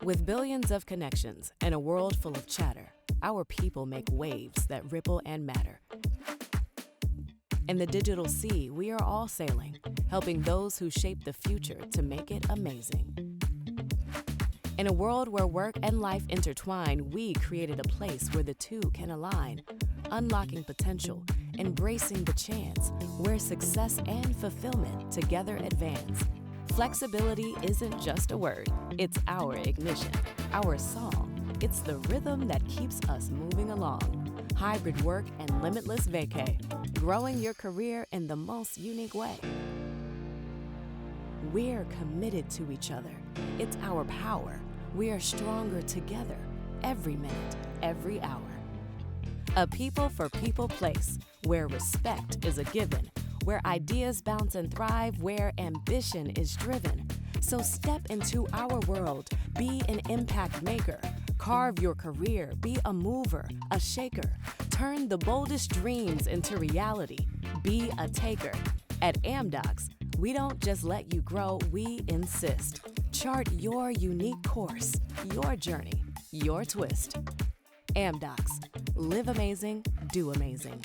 With billions of connections and a world full of chatter, our people make waves that ripple and matter. In the digital sea, we are all sailing, helping those who shape the future to make it amazing. In a world where work and life intertwine, we created a place where the two can align, unlocking potential, embracing the chance, where success and fulfillment together advance. Flexibility isn't just a word, it's our ignition, our song. It's the rhythm that keeps us moving along. Hybrid work and limitless vacay, growing your career in the most unique way. We're committed to each other. It's our power. We are stronger together, every minute, every hour. A people for people place, where respect is a given, where ideas bounce and thrive, where ambition is driven. So step into our world, be an impact maker, carve your career, be a mover, a shaker, turn the boldest dreams into reality, be a taker. At Amdocs, we don't just let you grow, we insist. Chart your unique course, your journey, your twist. Amdocs, live amazing, do amazing.